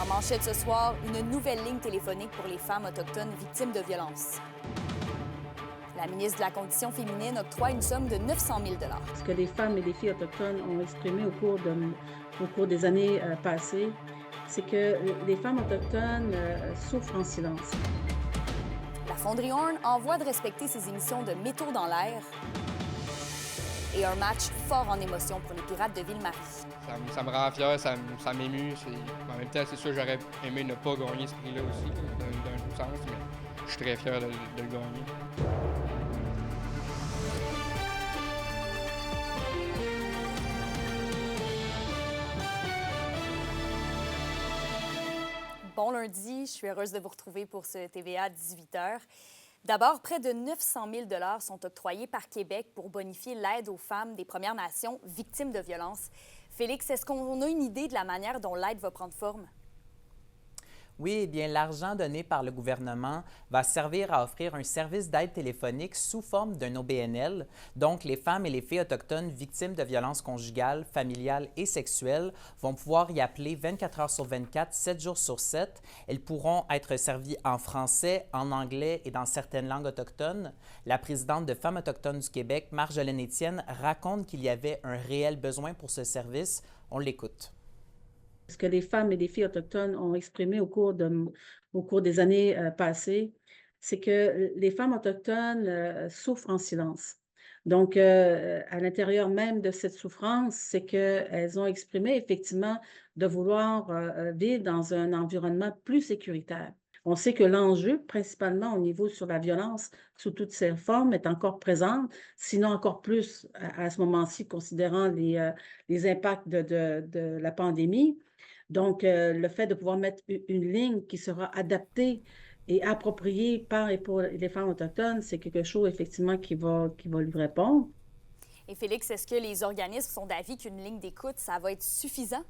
En manchette ce soir, une nouvelle ligne téléphonique pour les femmes autochtones victimes de violences. La ministre de la Condition féminine octroie une somme de 900 000 Ce que les femmes et les filles autochtones ont exprimé au cours des années passées, c'est que les femmes autochtones souffrent en silence. La Fonderie Horn envoie de respecter ses émissions de Métaux dans l'air et un match fort en émotion pour les Pirates de Ville-Marie. Ça me rend fier, ça m'émue. En même temps, c'est sûr, j'aurais aimé ne pas gagner ce prix-là aussi, d'un sens, mais je suis très fier de le gagner. Bon lundi, je suis heureuse de vous retrouver pour ce TVA 18h. D'abord, près de 900 000 sont octroyés par Québec pour bonifier l'aide aux femmes des Premières Nations victimes de violences. Félix, est-ce qu'on a une idée de la manière dont l'aide va prendre forme? Oui, eh bien, l'argent donné par le gouvernement va servir à offrir un service d'aide téléphonique sous forme d'un OBNL. Donc, les femmes et les filles autochtones victimes de violences conjugales, familiales et sexuelles vont pouvoir y appeler 24 heures sur 24, 7 jours sur 7. Elles pourront être servies en français, en anglais et dans certaines langues autochtones. La présidente de Femmes autochtones du Québec, Marjolaine Étienne, raconte qu'il y avait un réel besoin pour ce service. On l'écoute. Ce que les femmes et les filles autochtones ont exprimé au cours des années passées, c'est que les femmes autochtones souffrent en silence. Donc, à l'intérieur même de cette souffrance, c'est qu'elles ont exprimé effectivement de vouloir vivre dans un environnement plus sécuritaire. On sait que l'enjeu, principalement au niveau sur la violence sous toutes ses formes, est encore présente, sinon encore plus à ce moment-ci, considérant les impacts de la pandémie. Donc, le fait de pouvoir mettre une ligne qui sera adaptée et appropriée par et pour les femmes autochtones, c'est quelque chose effectivement qui va lui répondre. Et Félix, est-ce que les organismes sont d'avis qu'une ligne d'écoute, ça va être suffisant?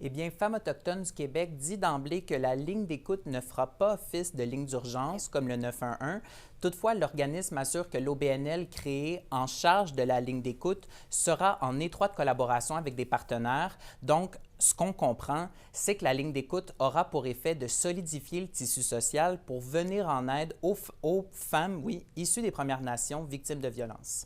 Eh bien, Femmes autochtones du Québec dit d'emblée que la ligne d'écoute ne fera pas office de ligne d'urgence comme le 911. Toutefois, l'organisme assure que l'OBNL créé en charge de la ligne d'écoute sera en étroite collaboration avec des partenaires. Donc, ce qu'on comprend, c'est que la ligne d'écoute aura pour effet de solidifier le tissu social pour venir en aide aux femmes, oui, issues des Premières Nations victimes de violences.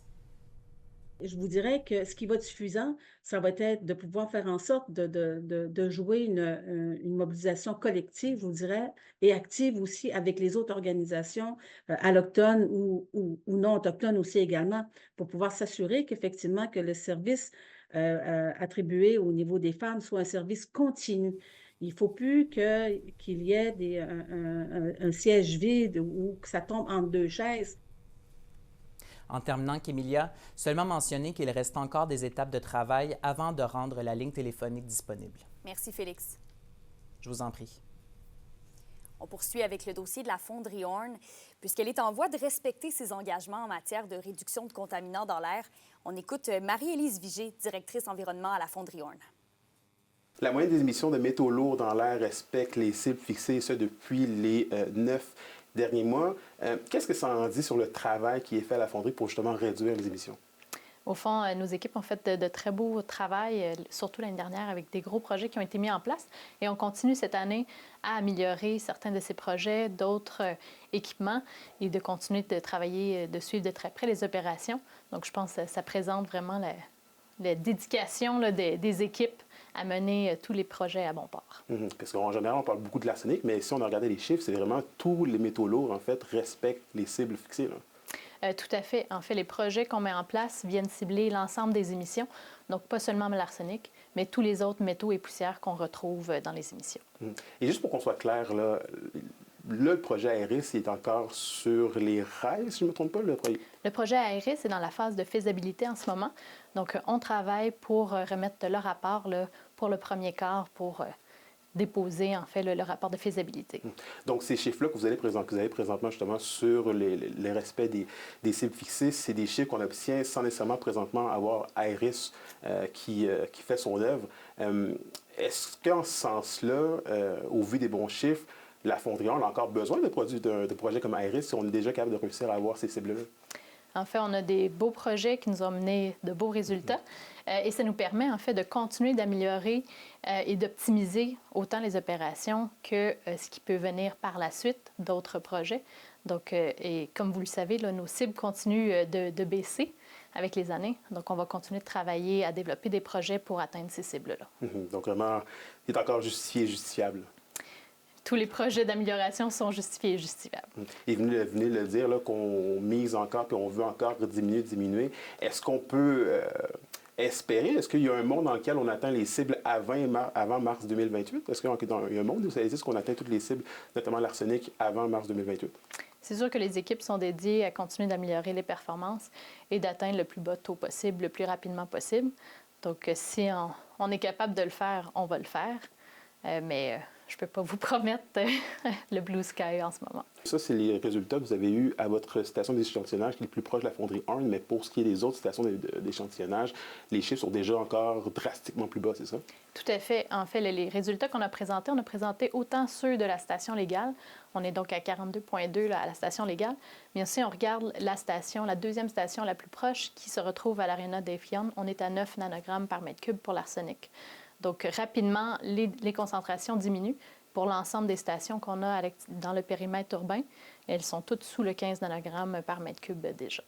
Je vous dirais que ce qui va être suffisant, ça va être de pouvoir faire en sorte de jouer une mobilisation collective, je vous dirais, et active aussi avec les autres organisations allochtones ou non autochtones aussi également, pour pouvoir s'assurer qu'effectivement que le service attribué au niveau des femmes soit un service continu. Il ne faut plus qu'il y ait un siège vide ou que ça tombe entre deux chaises. En terminant, Kémilia, seulement mentionner qu'il reste encore des étapes de travail avant de rendre la ligne téléphonique disponible. Merci, Félix. Je vous en prie. On poursuit avec le dossier de la Fonderie Horn. Puisqu'elle est en voie de respecter ses engagements en matière de réduction de contaminants dans l'air, on écoute Marie-Élise Vigé, directrice environnement à la Fonderie Horn. La moyenne des émissions de métaux lourds dans l'air respecte les cibles fixées, ce depuis les 9 derniers mois. Qu'est-ce que ça en dit sur le travail qui est fait à la fonderie pour justement réduire les émissions? Au fond, nos équipes ont fait de très beaux travail, surtout l'année dernière, avec des gros projets qui ont été mis en place. Et on continue cette année à améliorer certains de ces projets, d'autres équipements, et de continuer de travailler, de suivre de très près les opérations. Donc, je pense que ça présente vraiment la dédication des équipes à mener tous les projets à bon port. Parce qu'en général, on parle beaucoup de l'arsenic, mais si on a regardé les chiffres, c'est vraiment tous les métaux lourds, en fait, respectent les cibles fixées, là. Tout à fait. En fait, les projets qu'on met en place viennent cibler l'ensemble des émissions, donc pas seulement l'arsenic, mais tous les autres métaux et poussières qu'on retrouve dans les émissions. Et juste pour qu'on soit clair, là, le projet Aeris est encore sur les rails, si je ne me trompe pas, le projet? Le projet Aeris est dans la phase de faisabilité en ce moment. Donc, on travaille pour remettre le rapport là, pour le premier quart pour déposer, en fait, le rapport de faisabilité. Donc, ces chiffres-là que vous avez présentement justement sur le respect des cibles fixées, c'est des chiffres qu'on obtient sans nécessairement présentement avoir Aeris qui fait son œuvre. Est-ce qu'en ce sens-là, au vu des bons chiffres, la Fonderie Horn a encore besoin de projets comme Aeris si on est déjà capable de réussir à avoir ces cibles-là? En fait, on a des beaux projets qui nous ont mené de beaux résultats et ça nous permet en fait de continuer d'améliorer et d'optimiser autant les opérations que ce qui peut venir par la suite d'autres projets. Donc, et comme vous le savez, là, nos cibles continuent de baisser avec les années. Donc, on va continuer de travailler à développer des projets pour atteindre ces cibles-là. Donc, vraiment, il est encore justifié et justifiable. Tous les projets d'amélioration sont justifiés et justifiables. Et vous venez de le dire, là, qu'on mise encore puis on veut encore diminuer. Est-ce qu'on peut espérer, est-ce qu'il y a un monde dans lequel on atteint les cibles avant mars 2028? Est-ce qu'il y a un monde où ça existe qu'on atteint toutes les cibles, notamment l'arsenic, avant mars 2028? C'est sûr que les équipes sont dédiées à continuer d'améliorer les performances et d'atteindre le plus bas taux possible, le plus rapidement possible. Donc, si on est capable de le faire, on va le faire. Mais je ne peux pas vous promettre le blue sky en ce moment. Ça, c'est les résultats que vous avez eus à votre station d'échantillonnage qui est le plus proche de la fonderie 1, mais pour ce qui est des autres stations d'échantillonnage, les chiffres sont déjà encore drastiquement plus bas, c'est ça? Tout à fait. En fait, les résultats qu'on a présentés, on a présenté autant ceux de la station légale. On est donc à 42,2 à la station légale. Mais aussi, on regarde la deuxième station la plus proche qui se retrouve à l'Aréna d'Effion. On est à 9 nanogrammes par mètre cube pour l'arsenic. Donc, rapidement, les concentrations diminuent pour l'ensemble des stations qu'on a dans le périmètre urbain. Elles sont toutes sous le 15 nanogrammes par mètre cube déjà.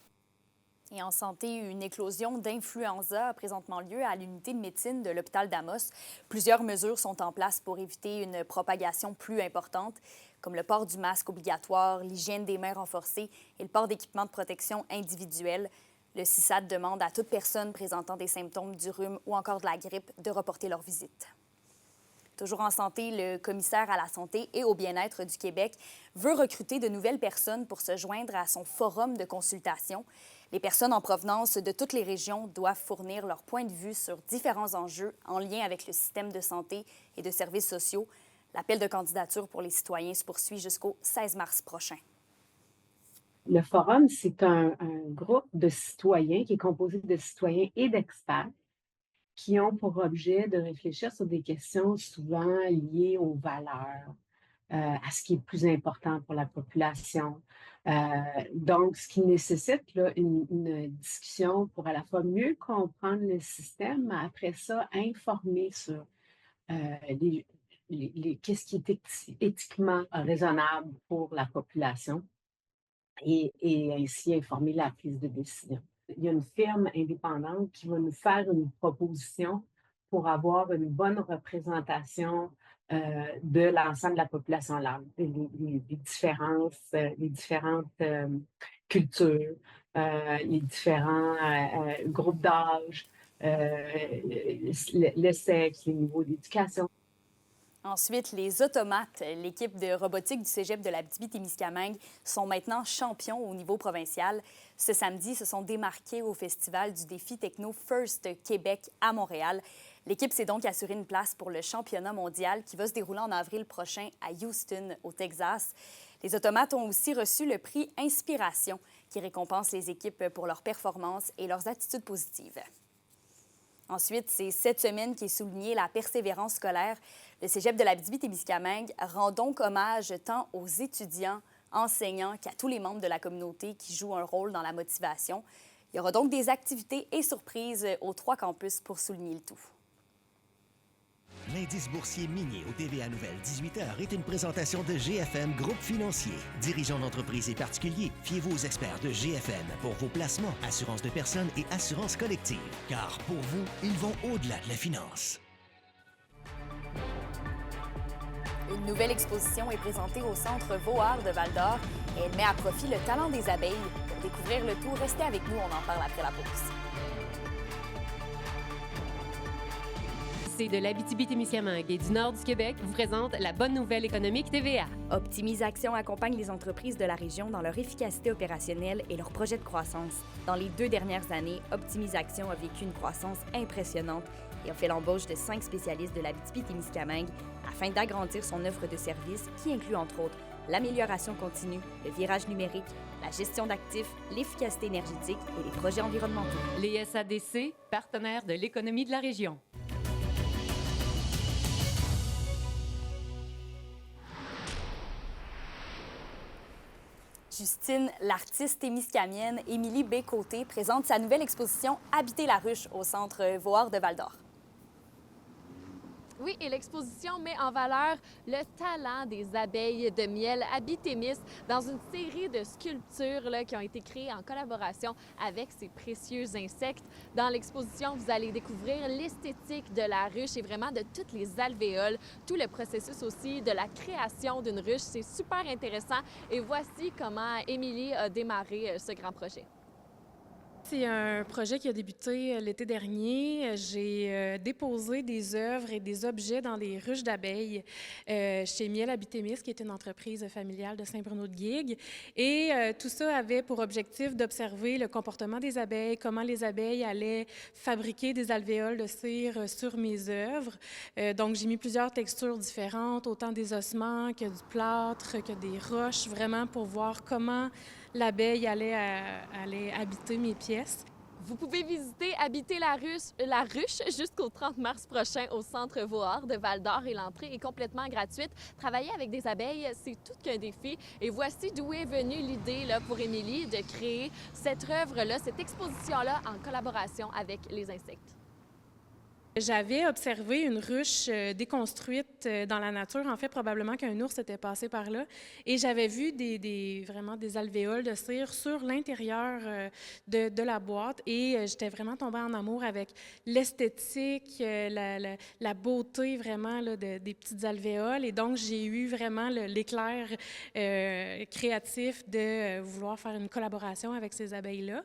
Et en santé, une éclosion d'influenza a présentement lieu à l'unité de médecine de l'hôpital d'Amos. Plusieurs mesures sont en place pour éviter une propagation plus importante, comme le port du masque obligatoire, l'hygiène des mains renforcée et le port d'équipements de protection individuels. Le CISAD demande à toute personne présentant des symptômes du rhume ou encore de la grippe de reporter leur visite. Toujours en santé, le commissaire à la santé et au bien-être du Québec veut recruter de nouvelles personnes pour se joindre à son forum de consultation. Les personnes en provenance de toutes les régions doivent fournir leur point de vue sur différents enjeux en lien avec le système de santé et de services sociaux. L'appel de candidature pour les citoyens se poursuit jusqu'au 16 mars prochain. Le forum, c'est un groupe de citoyens qui est composé de citoyens et d'experts qui ont pour objet de réfléchir sur des questions souvent liées aux valeurs, à ce qui est le plus important pour la population. Donc, ce qui nécessite là, une discussion pour à la fois mieux comprendre le système, mais après ça, informer sur qu'est-ce qui est éthiquement raisonnable pour la population. Et ainsi informer la prise de décision. Il y a une firme indépendante qui va nous faire une proposition pour avoir une bonne représentation de l'ensemble de la population large, les différentes cultures, les différents groupes d'âge, le sexe, les niveaux d'éducation. Ensuite, les automates, l'équipe de robotique du cégep de l'Abitibi-Témiscamingue, sont maintenant champions au niveau provincial. Ce samedi, se sont démarqués au festival du défi Techno First Québec à Montréal. L'équipe s'est donc assurée une place pour le championnat mondial qui va se dérouler en avril prochain à Houston, au Texas. Les automates ont aussi reçu le prix Inspiration, qui récompense les équipes pour leurs performances et leurs attitudes positives. Ensuite, c'est cette semaine qui est soulignée la persévérance scolaire. Le cégep de l'Abitibi-Témiscamingue rend donc hommage tant aux étudiants, enseignants qu'à tous les membres de la communauté qui jouent un rôle dans la motivation. Il y aura donc des activités et surprises aux 3 campus pour souligner le tout. L'indice boursier minier au TVA Nouvelle 18h est une présentation de GFM Groupe Financier. Dirigeants d'entreprises et particuliers, fiez-vous aux experts de GFM pour vos placements, assurances de personnes et assurances collectives. Car pour vous, ils vont au-delà de la finance. Une nouvelle exposition est présentée au Centre Vauard de Val-d'Or et elle met à profit le talent des abeilles. Pour découvrir le tout, restez avec nous, on en parle après la pause. De l'Abitibi-Témiscamingue et du nord du Québec vous présente la bonne nouvelle économique TVA. Optimisation accompagne les entreprises de la région dans leur efficacité opérationnelle et leurs projets de croissance. Dans les 2 dernières années, Optimisation a vécu une croissance impressionnante et a fait l'embauche de 5 spécialistes de l'Abitibi-Témiscamingue afin d'agrandir son offre de services qui inclut entre autres l'amélioration continue, le virage numérique, la gestion d'actifs, l'efficacité énergétique et les projets environnementaux. Les SADC, partenaires de l'économie de la région. Justine, l'artiste témiscamienne Émilie Bécoté présente sa nouvelle exposition « Habiter la ruche » au Centre Vohard de Val-d'Or. Oui, et l'exposition met en valeur le talent des abeilles de miel Habitémis dans une série de sculptures qui ont été créées en collaboration avec ces précieux insectes. Dans l'exposition, vous allez découvrir l'esthétique de la ruche et vraiment de toutes les alvéoles, tout le processus aussi de la création d'une ruche. C'est super intéressant et voici comment Émilie a démarré ce grand projet. C'est un projet qui a débuté l'été dernier. J'ai déposé des œuvres et des objets dans des ruches d'abeilles chez Miel Habitémis, qui est une entreprise familiale de Saint-Bruno-de-Guigues. Et tout ça avait pour objectif d'observer le comportement des abeilles, comment les abeilles allaient fabriquer des alvéoles de cire sur mes œuvres. Donc, j'ai mis plusieurs textures différentes, autant des ossements que du plâtre, que des roches, vraiment pour voir comment l'abeille allait habiter mes pièces. Vous pouvez visiter Habiter la ruche jusqu'au 30 mars prochain au Centre Vohard de Val-d'Or et l'entrée est complètement gratuite. Travailler avec des abeilles, c'est tout qu'un défi. Et voici d'où est venue l'idée pour Émilie de créer cette œuvre-là, cette exposition-là en collaboration avec les insectes. J'avais observé une ruche déconstruite dans la nature. En fait, probablement qu'un ours était passé par là. Et j'avais vu vraiment des alvéoles de cire sur l'intérieur de la boîte. Et j'étais vraiment tombée en amour avec l'esthétique, la beauté vraiment des petites alvéoles. Et donc, j'ai eu vraiment l'éclair créatif de vouloir faire une collaboration avec ces abeilles-là.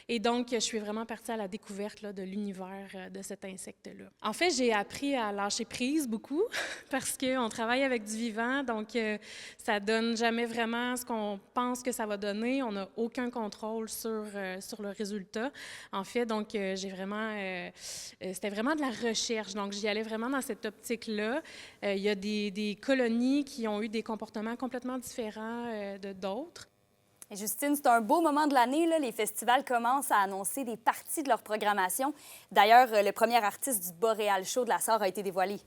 Et donc, je suis vraiment partie à la découverte de l'univers de cet insecte-là. En fait, j'ai appris à lâcher prise beaucoup parce qu'on travaille avec du vivant, donc ça donne jamais vraiment ce qu'on pense que ça va donner. On n'a aucun contrôle sur le résultat. En fait, donc c'était vraiment de la recherche. Donc, j'y allais vraiment dans cette optique-là. Il y a des colonies qui ont eu des comportements complètement différents de d'autres. Et Justine, c'est un beau moment de l'année. Les festivals commencent à annoncer des parties de leur programmation. D'ailleurs, le premier artiste du Boréal Show de la Sarre a été dévoilé.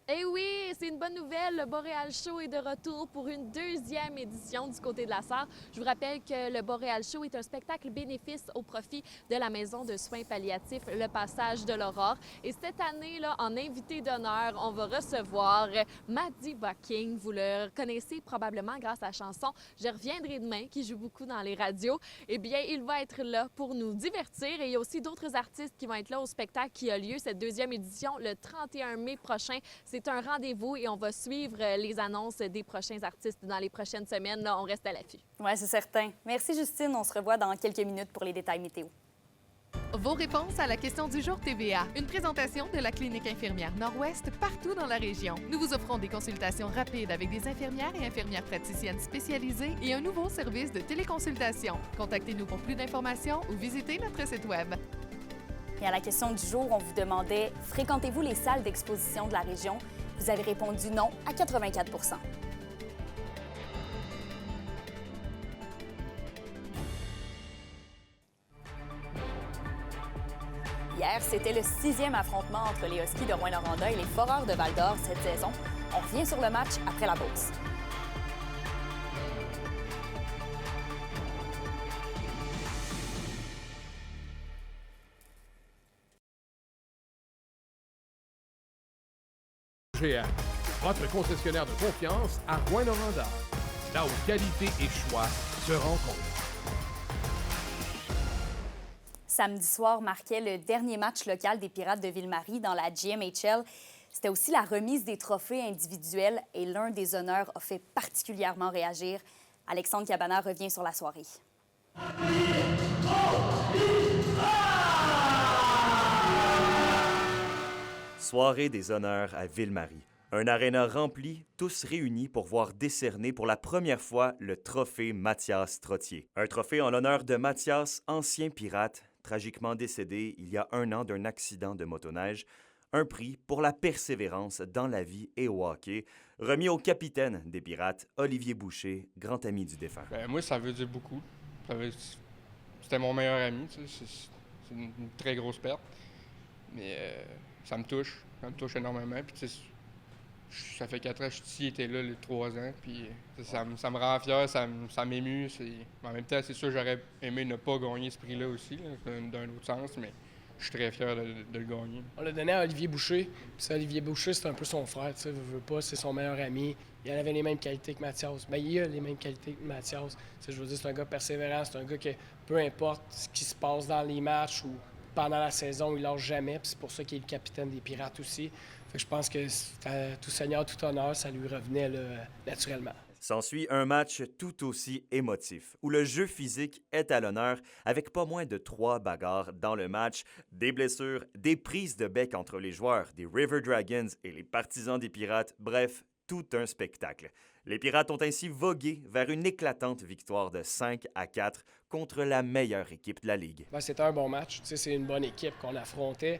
Eh oui, c'est une bonne nouvelle. Le Boréal Show est de retour pour une deuxième édition du côté de la Sarre. Je vous rappelle que le Boréal Show est un spectacle bénéfice au profit de la Maison de soins palliatifs Le Passage de l'Aurore. Et cette année, en invité d'honneur, on va recevoir Maddie Bucking. Vous le connaissez probablement grâce à la chanson « Je reviendrai demain » qui joue beaucoup dans les radios. Eh bien, il va être là pour nous divertir. Et il y a aussi d'autres artistes qui vont être là au spectacle qui a lieu cette deuxième édition le 31 mai prochain. C'est un rendez-vous et on va suivre les annonces des prochains artistes dans les prochaines semaines. Là, on reste à l'affût. Oui, c'est certain. Merci, Justine. On se revoit dans quelques minutes pour les détails météo. Vos réponses à la question du jour TVA. Une présentation de la Clinique infirmière Nord-Ouest partout dans la région. Nous vous offrons des consultations rapides avec des infirmières et infirmières praticiennes spécialisées et un nouveau service de téléconsultation. Contactez-nous pour plus d'informations ou visitez notre site Web. Et à la question du jour, on vous demandait « Fréquentez-vous les salles d'exposition de la région? » Vous avez répondu non à 84 %. Hier, c'était le 6e affrontement entre les Huskies de Rouyn-Noranda et les Foreurs de Val-d'Or cette saison. On revient sur le match après la pause. GM, votre concessionnaire de confiance à Rouyn-Noranda. Là où qualité et choix se rencontrent. Samedi soir marquait le dernier match local des Pirates de Ville-Marie dans la GMHL. C'était aussi la remise des trophées individuels et l'un des honneurs a fait particulièrement réagir. Alexandre Cabana revient sur la soirée. Soirée des honneurs à Ville-Marie. Un aréna rempli, tous réunis pour voir décerner pour la première fois le trophée Mathias Trottier. Un trophée en l'honneur de Mathias, ancien pirate, tragiquement décédé il y a 1 an d'un accident de motoneige. Un prix pour la persévérance dans la vie et au hockey, remis au capitaine des Pirates, Olivier Boucher, grand ami du défunt. Moi, ça veut dire beaucoup. C'était mon meilleur ami. C'est une très grosse perte. Mais ça me touche. Ça me touche énormément. Puis, Ça fait 4 ans que je suis ici, j'étais là les 3 ans, puis ça me rend fier, ça m'émue. En même temps, c'est sûr, j'aurais aimé ne pas gagner ce prix-là aussi, là, d'un autre sens, mais je suis très fier de le gagner. On l'a donné à Olivier Boucher, puis ça, Olivier Boucher, c'est un peu son frère, tu sais, veut pas, c'est son meilleur ami. Il avait les mêmes qualités que Mathias. Bien, il a les mêmes qualités que Mathias. Je veux dire, c'est un gars persévérant, c'est un gars que, peu importe ce qui se passe dans les matchs ou pendant la saison, il lâche jamais, puis c'est pour ça qu'il est le capitaine des Pirates aussi. Fait que je pense que tout seigneur, tout honneur, ça lui revenait là, naturellement. S'ensuit un match tout aussi émotif, où le jeu physique est à l'honneur, avec pas moins de 3 bagarres dans le match, des blessures, des prises de bec entre les joueurs des River Dragons et les partisans des Pirates, bref, tout un spectacle. Les Pirates ont ainsi vogué vers une éclatante victoire de 5-4 contre la meilleure équipe de la Ligue. C'était un bon match, c'est une bonne équipe qu'on affrontait.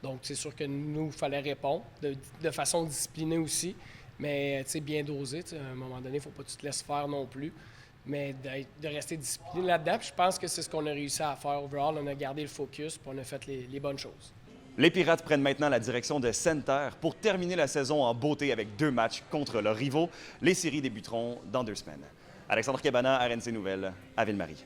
Donc, c'est sûr que nous, il fallait répondre de façon disciplinée aussi, mais bien dosé. À un moment donné, il ne faut pas que tu te laisses faire non plus, mais de rester discipliné là-dedans. Puis je pense que c'est ce qu'on a réussi à faire overall. On a gardé le focus puis on a fait les bonnes choses. Les Pirates prennent maintenant la direction de Center pour terminer la saison en beauté avec 2 matchs contre leurs rivaux. Les séries débuteront dans 2 semaines. Alexandre Cabana, RNC Nouvelles, à Ville-Marie.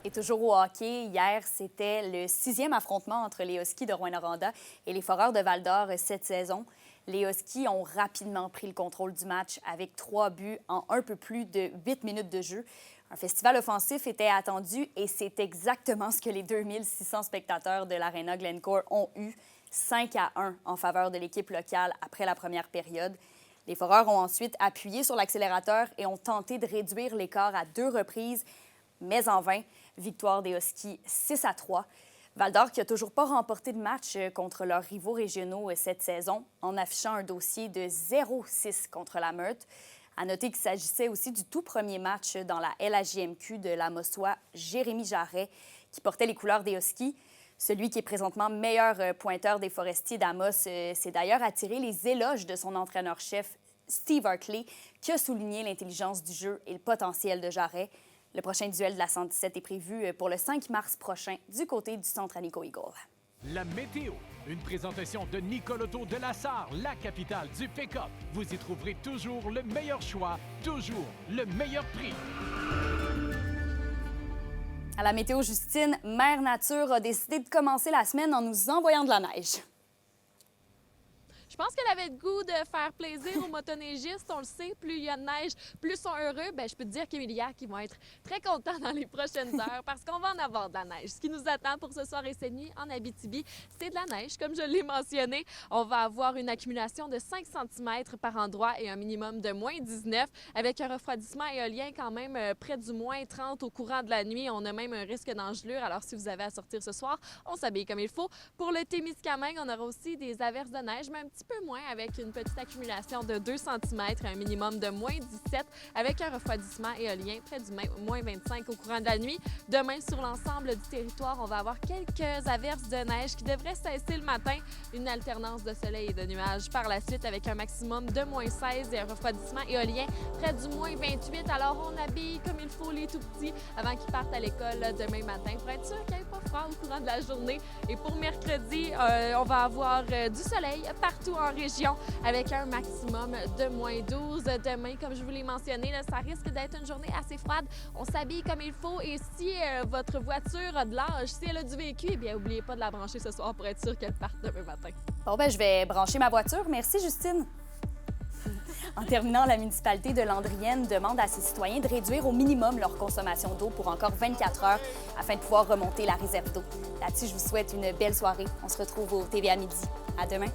Et toujours au hockey, hier, c'était le 6e affrontement entre les Huskies de Rouyn-Noranda et les Foreurs de Val-d'Or cette saison. Les Huskies ont rapidement pris le contrôle du match avec 3 buts en un peu plus de 8 minutes de jeu. Un festival offensif était attendu et c'est exactement ce que les 2600 spectateurs de l'Arena Glencore ont eu, 5-1 en faveur de l'équipe locale après la première période. Les Foreurs ont ensuite appuyé sur l'accélérateur et ont tenté de réduire l'écart à 2 reprises, mais en vain. Victoire des Huskies 6-3. Val-d'Or qui n'a toujours pas remporté de match contre leurs rivaux régionaux cette saison, en affichant un dossier de 0-6 contre la Meurthe. À noter qu'il s'agissait aussi du tout premier match dans la LHJMQ de la Mossois, Jérémy Jarret, qui portait les couleurs des Huskies. Celui qui est présentement meilleur pointeur des Forestiers d'Amos s'est d'ailleurs attiré les éloges de son entraîneur-chef, Steve Hartley, qui a souligné l'intelligence du jeu et le potentiel de Jarret. Le prochain duel de la 117 est prévu pour le 5 mars prochain du côté du centre Anico Eagle. La météo, une présentation de Nicole Auto de la Sarre, la capitale du pick-up. Vous y trouverez toujours le meilleur choix, toujours le meilleur prix. À la météo, Justine, Mère Nature a décidé de commencer la semaine en nous envoyant de la neige. Je pense qu'elle avait le goût de faire plaisir aux motoneigistes. On le sait, plus il y a de neige, plus ils sont heureux. Bien, je peux te dire qu'Emilia qui vont être très contents dans les prochaines heures parce qu'on va en avoir de la neige. Ce qui nous attend pour ce soir et cette nuit en Abitibi, c'est de la neige. Comme je l'ai mentionné, on va avoir une accumulation de 5 cm par endroit et un minimum de moins 19 avec un refroidissement éolien quand même près du moins 30 au courant de la nuit. On a même un risque d'engelure. Alors, si vous avez à sortir ce soir, on s'habille comme il faut. Pour le Témiscamingue, on aura aussi des averses de neige, mais un petit peu moins avec une petite accumulation de 2 cm et un minimum de moins 17 avec un refroidissement éolien près du moins 25 au courant de la nuit. Demain, sur l'ensemble du territoire, on va avoir quelques averses de neige qui devraient cesser le matin. Une alternance de soleil et de nuages par la suite avec un maximum de moins 16 et un refroidissement éolien près du moins 28. Alors, on habille comme il faut les tout-petits avant qu'ils partent à l'école demain matin pour être sûr qu'il n'y ait pas froid au courant de la journée. Et pour mercredi, on va avoir du soleil partout en région avec un maximum de moins 12. Demain, comme je vous l'ai mentionné, là, ça risque d'être une journée assez froide. On s'habille comme il faut et si votre voiture a de l'âge, si elle a du vécu, eh bien, n'oubliez pas de la brancher ce soir pour être sûr qu'elle parte demain matin. Bon, ben je vais brancher ma voiture. Merci, Justine. En terminant, la municipalité de Landrienne demande à ses citoyens de réduire au minimum leur consommation d'eau pour encore 24 heures afin de pouvoir remonter la réserve d'eau. Là-dessus, je vous souhaite une belle soirée. On se retrouve au TVA Midi. À demain.